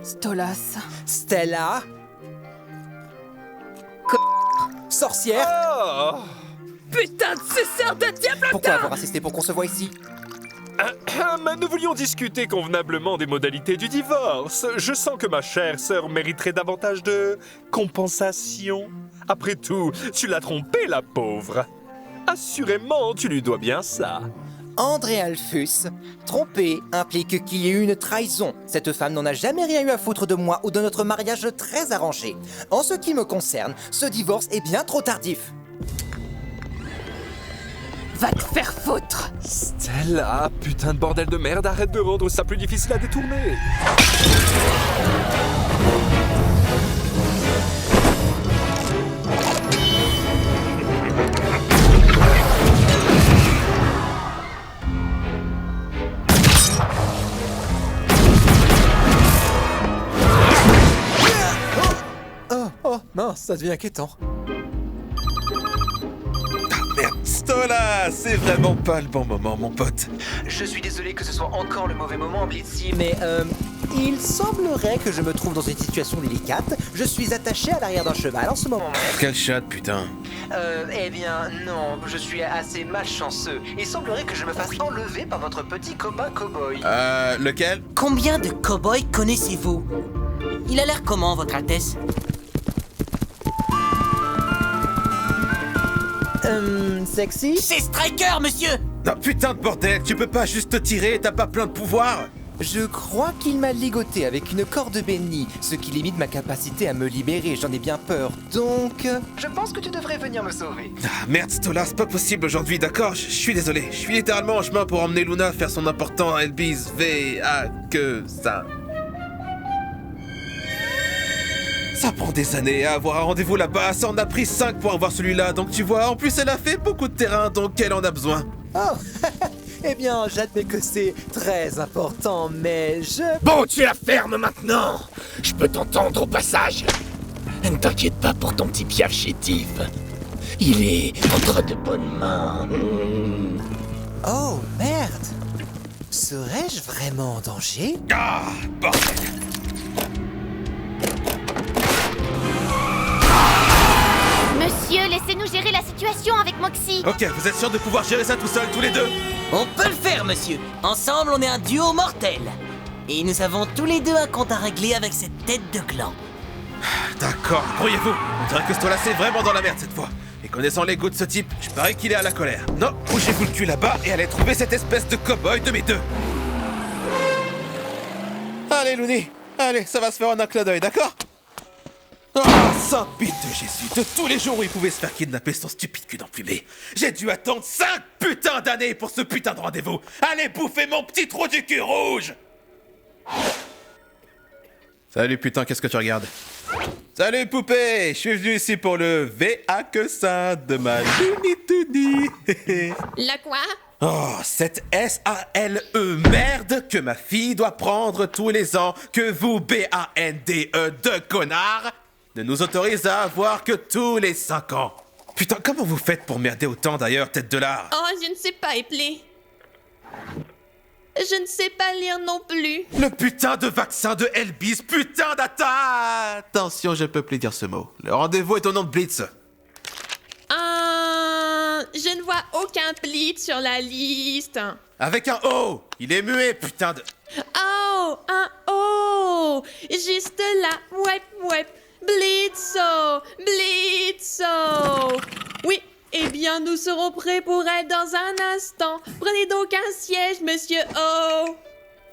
Stolas. Stella. Sorcière. Oh. Putain de suceur de diable! Pourquoi avoir insisté pour qu'on se voit ici? Mais nous voulions discuter convenablement des modalités du divorce. Je sens que ma chère sœur mériterait davantage de compensation. Après tout, tu l'as trompée, la pauvre. Assurément, tu lui dois bien ça. André Alphus, tromper implique qu'il y ait eu une trahison. Cette femme n'en a jamais rien eu à foutre de moi ou de notre mariage très arrangé. En ce qui me concerne, ce divorce est bien trop tardif. Va te faire foutre! Stella, putain de bordel de merde, arrête de rendre ça plus difficile à détourner. Oh, mince, ça devient inquiétant. Merde, Stolas, c'est vraiment pas le bon moment, mon pote. Je suis désolé que ce soit encore le mauvais moment, Blitzy, mais il semblerait que je me trouve dans une situation délicate. Je suis attaché à l'arrière d'un cheval en ce moment même. Quel chat, putain. Eh bien, non, je suis assez malchanceux. Il semblerait que je me fasse enlever par votre petit copain cow-boy. Lequel? Combien de cow-boys connaissez-vous? Il a l'air comment, votre Altesse? Sexy? C'est Striker, monsieur! Non, putain de bordel, tu peux pas juste te tirer, t'as pas plein de pouvoir. Je crois qu'il m'a ligoté avec une corde bénie, ce qui limite ma capacité à me libérer, j'en ai bien peur. Donc, je pense que tu devrais venir me sauver. Ah, merde, Stolas, c'est pas possible aujourd'hui, d'accord? Je suis désolé. Je suis littéralement en chemin pour emmener Luna faire son important Elbis V.A. que ça. Ça prend des années à avoir un rendez-vous là-bas, ça en a pris 5 pour avoir celui-là, donc tu vois, en plus elle a fait beaucoup de terrain, donc elle en a besoin. Oh, eh bien, j'admets que c'est très important, mais je... Bon, tu la fermes maintenant. Je peux t'entendre au passage. Ne t'inquiète pas pour ton petit piaf chétif. Il est entre de bonnes mains. Oh, merde. Serais-je vraiment en danger? Ah, bordel. Monsieur, laissez-nous gérer la situation avec Moxie. Ok, vous êtes sûr de pouvoir gérer ça tout seul, tous les deux? On peut le faire, monsieur. Ensemble, on est un duo mortel. Et nous avons tous les deux un compte à régler avec cette tête de clan. D'accord, grouillez-vous. On dirait que Stolas est vraiment dans la merde cette fois. Et connaissant les goûts de ce type, je parie qu'il est à la colère. Non, bougez-vous le cul là-bas et allez trouver cette espèce de cow-boy de mes deux. Allez, Looney. Allez, ça va se faire en un clin d'œil, d'accord? Oh, saint bite de Jésus, de tous les jours où il pouvait se faire kidnapper son stupide cul d'enfumé. J'ai dû attendre 5 putains d'années pour ce putain de rendez-vous. Allez bouffer mon petit trou du cul rouge. Salut putain, qu'est-ce que tu regardes? Salut poupée, je suis venu ici pour le V.A. que ça de ma Looney. Le quoi? Oh, cette S-A-L-E merde que ma fille doit prendre tous les ans, que vous B-A-N-D-E de connards, ne nous autorise à avoir que tous les 5 ans. Putain, comment vous faites pour merder autant d'ailleurs, tête de lard? Oh, je ne sais pas épeler. Je ne sais pas lire non plus. Le putain de vaccin de Elbis, putain d'attaque! Attention, je peux plus dire ce mot. Le rendez-vous est au nom de Blitz. Je ne vois aucun Blitz sur la liste. Avec un O! Il est muet, putain de... Oh, un O. Juste là. Ouais. Blitzo. Oui, eh bien, nous serons prêts pour elle dans un instant. Prenez donc un siège, monsieur O.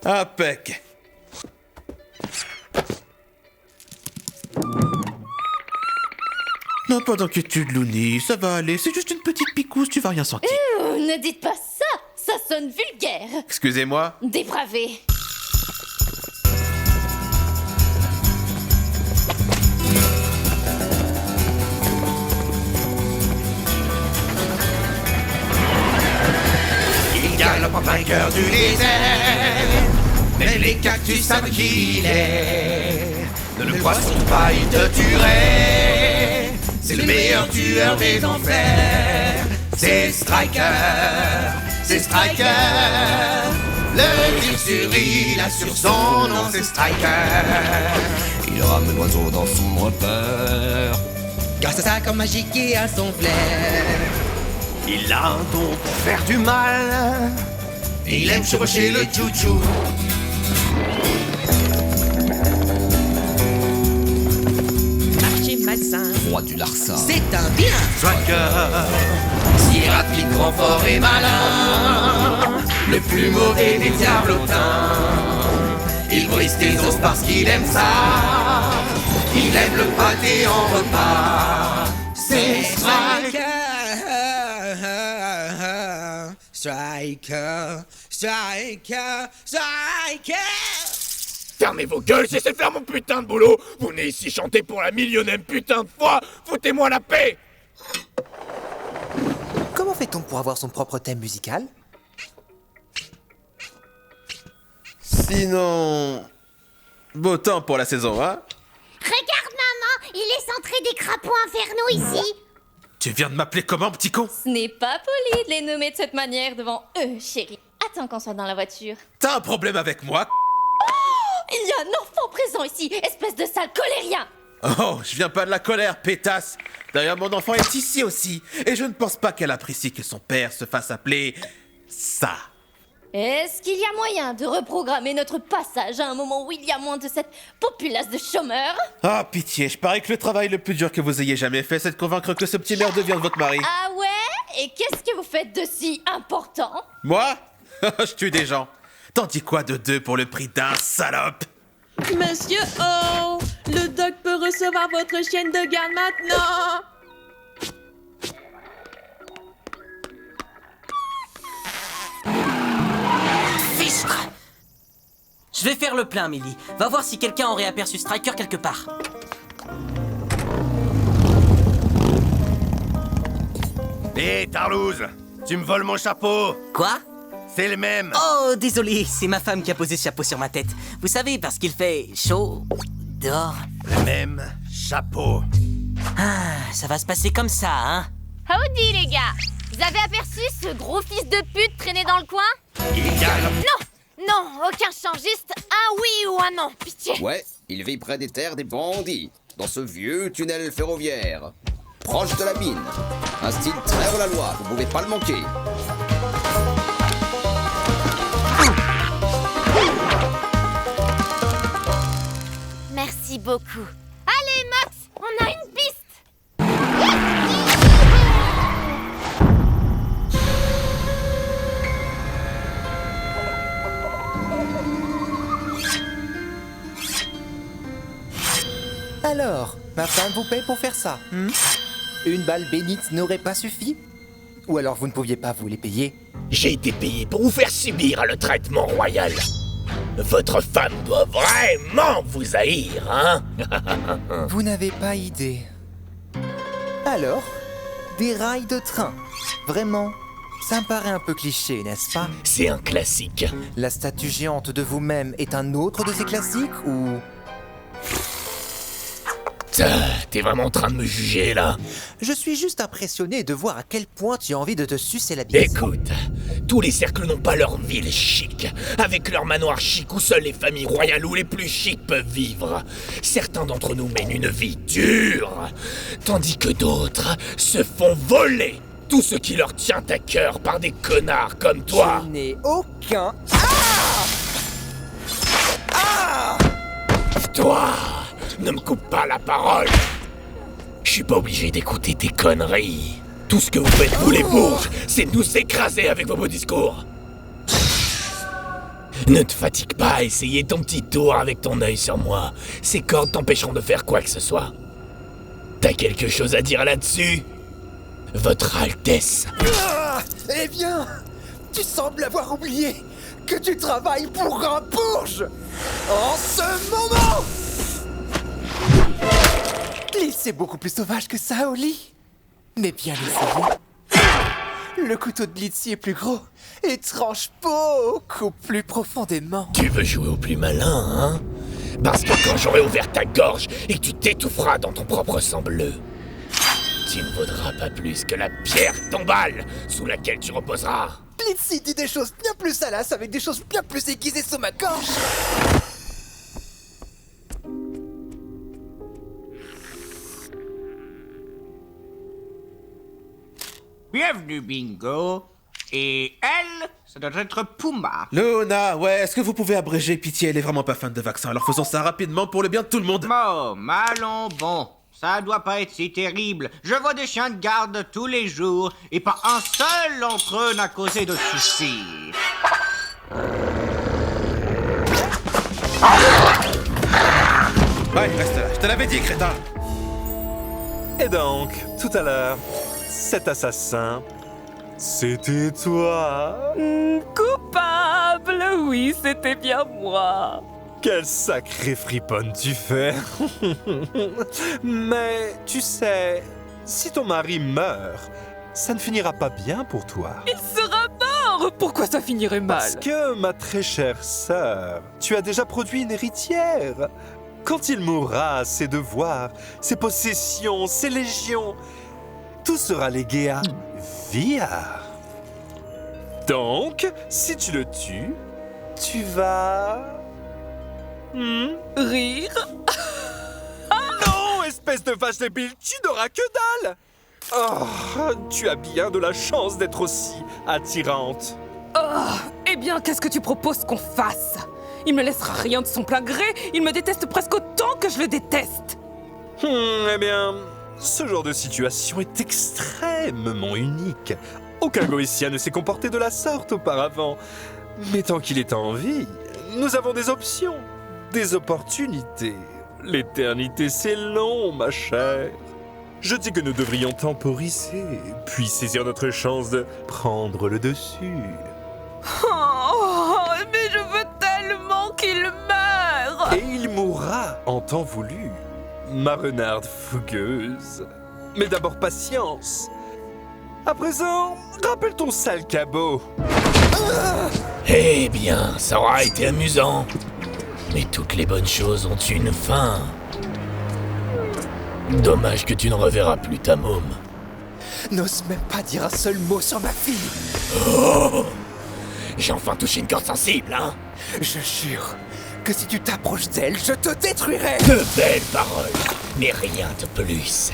Impec. Non, pas d'inquiétude, Looney, ça va aller. C'est juste une petite picouse, tu vas rien sentir. Ne dites pas ça, ça sonne vulgaire. Excusez-moi. Dépravé. Il galope en vainqueur du désert. Mais les cactus savent qui il est. Ne le poisson pas, il te tuerait. C'est le meilleur tueur des enfers. C'est Striker. Le tir sur il assure son nom, c'est Striker. Il ramène l'oiseau dans son repère. Grâce à sa corps magique et à son flair. Il a un don pour faire du mal. Il aime chevaucher le chouchou. Archer malsain. Roi du larcin. C'est un bien. Striker, si rapide, grand, fort et malin, le plus mauvais des diablotins. Il brise tes os parce qu'il aime ça. Il aime le pâté en repas. C'est Striker. Striker, Striker, Striker. Fermez vos gueules, j'essaie de faire mon putain de boulot. Vous venez ici chanter pour la millionième putain de fois. Foutez-moi la paix. Comment fait-on pour avoir son propre thème musical? Sinon... beau temps pour la saison, hein? Regarde, maman, il est centré des crapauds infernaux ici. Tu viens de m'appeler comment, petit con? Ce n'est pas poli de les nommer de cette manière devant eux, chérie. Attends qu'on soit dans la voiture. T'as un problème avec moi? Il y a un enfant présent ici, espèce de sale colérien. Oh, je viens pas de la colère, pétasse. D'ailleurs, mon enfant est ici aussi. Et je ne pense pas qu'elle apprécie que son père se fasse appeler... ça. Est-ce qu'il y a moyen de reprogrammer notre passage à un moment où il y a moins de cette populace de chômeurs? Ah, pitié, je parie que le travail le plus dur que vous ayez jamais fait, c'est de convaincre que ce petit merde devienne votre mari. Ah ouais? Et qu'est-ce que vous faites de si important? Moi? Je tue des gens. T'en dis quoi de 2 pour le prix d'un salope? Monsieur O, le doc peut recevoir votre chienne de garde maintenant. Fichtre! Je vais faire le plein, Millie. Va voir si quelqu'un aurait aperçu Striker quelque part. Hé, Tarlouse, tu me voles mon chapeau. Quoi? C'est le même. Oh, désolé, c'est ma femme qui a posé ce chapeau sur ma tête. Vous savez, parce qu'il fait chaud dehors. Le même chapeau. Ah, ça va se passer comme ça, hein? Howdy les gars! Vous avez aperçu ce gros fils de pute traîné dans le coin? Il gagne. Non, aucun champ, juste un oui ou un non, pitié. Ouais, il vit près des terres des bandits, dans ce vieux tunnel ferroviaire, proche de la mine. Un style très hors la loi, vous pouvez pas le manquer. Merci beaucoup. Allez Max, on a une piste. Alors, ma femme vous paye pour faire ça, Une balle bénite n'aurait pas suffi? Ou alors vous ne pouviez pas vous les payer? J'ai été payé pour vous faire subir le traitement royal. Votre femme doit vraiment vous haïr, hein? Vous n'avez pas idée. Alors, des rails de train. Vraiment, ça me paraît un peu cliché, n'est-ce pas? C'est un classique. La statue géante de vous-même est un autre de ces classiques ou... T'es vraiment en train de me juger, là? Je suis juste impressionné de voir à quel point tu as envie de te sucer la bise. Écoute, tous les cercles n'ont pas leur ville chic, avec leur manoir chic où seules les familles royales ou les plus chics peuvent vivre. Certains d'entre nous mènent une vie dure, tandis que d'autres se font voler tout ce qui leur tient à cœur par des connards comme toi. Je n'ai aucun... Toi, ne me coupe pas la parole. Je suis pas obligé d'écouter tes conneries. Tout ce que vous faites, vous les bourges, c'est de nous écraser avec vos beaux discours. Ne te fatigue pas à essayer ton petit tour avec ton œil sur moi. Ces cordes t'empêcheront de faire quoi que ce soit. T'as quelque chose à dire là-dessus? Votre Altesse. Eh bien, tu sembles avoir oublié que tu travailles pour un bourge en ce moment. L'île, c'est beaucoup plus sauvage que ça, Oli. Mais bien essayé. Le couteau de Blitzy est plus gros et tranche beaucoup plus profondément. Tu veux jouer au plus malin, hein? Parce que quand j'aurai ouvert ta gorge et que tu t'étoufferas dans ton propre sang bleu, tu ne vaudras pas plus que la pierre tombale sous laquelle tu reposeras. Glitzy dit des choses bien plus salaces avec des choses bien plus aiguisées sous ma gorge. Bienvenue, Bingo. Et elle, ça doit être Puma. Luna, ouais, est-ce que vous pouvez abréger? Pitié, elle est vraiment pas fan de vaccin, alors faisons ça rapidement pour le bien de tout le monde. Bon, allons bon. Ça doit pas être si terrible. Je vois des chiens de garde tous les jours, et pas un seul d'entre eux n'a causé de soucis. Ouais, reste là, je te l'avais dit, crétin. Et donc, tout à l'heure, cet assassin, c'était toi. Coupable, oui, c'était bien moi. Quelle sacrée friponne tu fais. Mais tu sais, si ton mari meurt, ça ne finira pas bien pour toi. Il sera mort. Pourquoi ça finirait mal? Parce que, ma très chère sœur, tu as déjà produit une héritière. Quand il mourra, ses devoirs, ses possessions, ses légions, tout sera légué à Via. Donc, si tu le tues, tu vas... Rire? Non, espèce de vache débile, tu n'auras que dalle. Oh, tu as bien de la chance d'être aussi attirante. Oh, eh bien, qu'est-ce que tu proposes qu'on fasse? Il me laissera rien de son plein gré. Il me déteste presque autant que je le déteste. Eh bien, ce genre de situation est extrêmement unique. Aucun Goétien ne s'est comporté de la sorte auparavant. Mais tant qu'il est en vie, nous avons des options, des opportunités. L'éternité, c'est long, ma chère. Je dis que nous devrions temporiser, puis saisir notre chance de prendre le dessus. Oh, mais je veux tellement qu'il meure. Et il mourra en temps voulu, ma renarde fougueuse. Mais d'abord patience. À présent, rappelle ton sale cabot. Eh bien, ça aura été amusant. Mais toutes les bonnes choses ont une fin. Dommage que tu ne reverras plus ta môme. N'ose même pas dire un seul mot sur ma fille. Oh, j'ai enfin touché une corde sensible, hein? Je jure que si tu t'approches d'elle, je te détruirai. De belles paroles, mais rien de plus.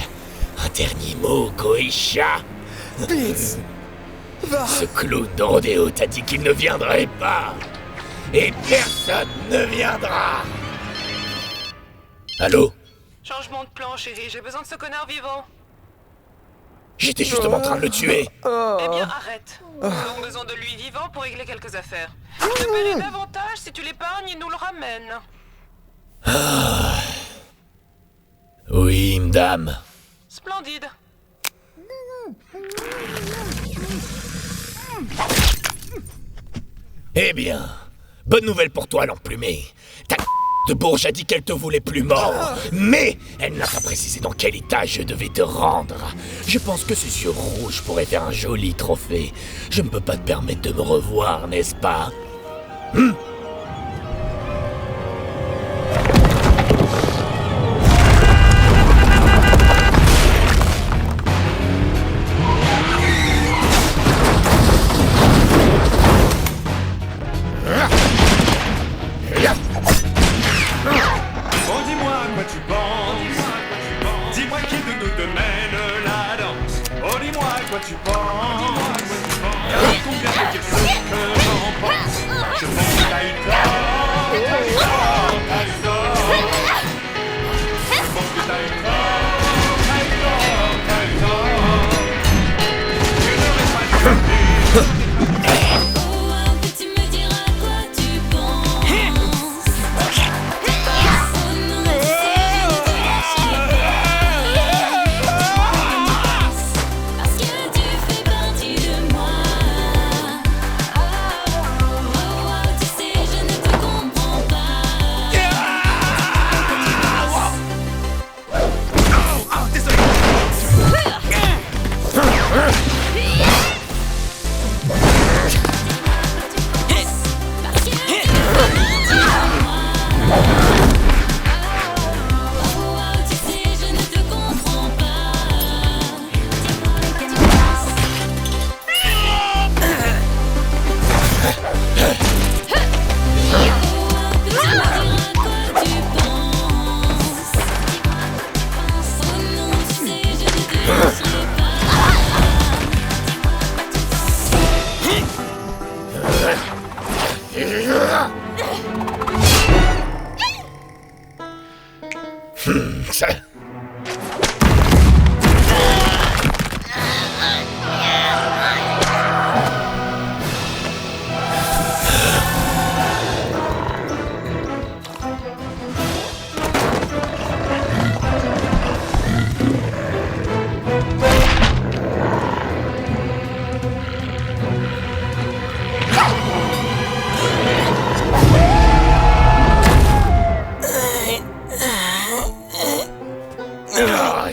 Un dernier mot, Goétia. Blitz, va. Ce clown de rodéo t'a dit qu'il ne viendrait pas. Et personne ne viendra. Allô? Changement de plan, chérie. J'ai besoin de ce connard vivant. J'étais justement en train de le tuer. Eh bien, arrête. Nous avons besoin de lui vivant pour régler quelques affaires. Je te paierai davantage si tu l'épargnes et nous le ramènes. Oui, madame. Splendide. Eh bien, bonne nouvelle pour toi, l'emplumé. Ta de bourge a dit qu'elle te voulait plus mort. Mais elle n'a pas précisé dans quel état je devais te rendre. Je pense que ce yeux rouge pourrait faire un joli trophée. Je ne peux pas te permettre de me revoir, n'est-ce pas?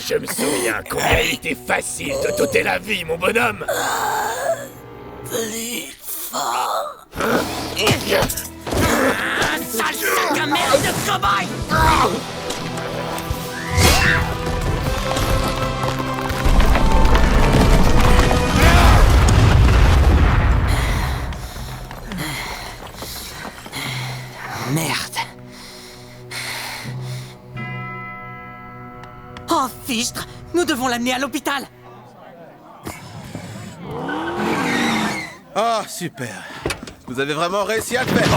Je me souviens combien il était facile de t'ôter la vie, mon bonhomme. Plus fort. Sale sac à merde de cobaye. Merde. Oh, fichtre, nous devons l'amener à l'hôpital. Oh, super. Vous avez vraiment réussi à le faire.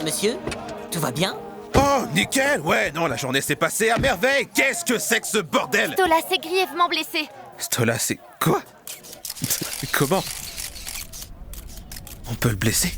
Monsieur, tout va bien? Oh, nickel. Ouais, non, la journée s'est passée à merveille. Qu'est-ce que c'est que ce bordel? Stolas est grièvement blessé. Stolas, c'est quoi? Comment? On peut le blesser?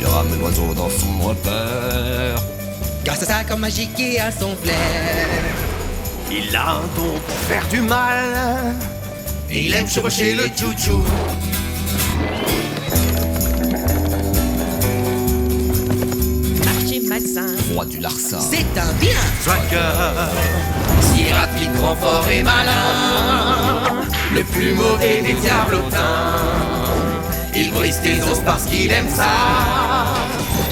Rame l'oiseau dans son repère. Grâce à sa corps magique et à son flair, Il a un don pour faire du mal. Et il aime chevaucher le tchou-tchou. Archimalsain, Roi du larcin. c'est un bien. Swagger, si rapide, grand, fort et malin. Le plus mauvais des diablotins. Il brise tes os parce qu'il aime ça.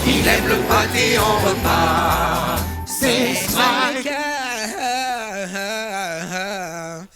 Il aime le pâté en repas.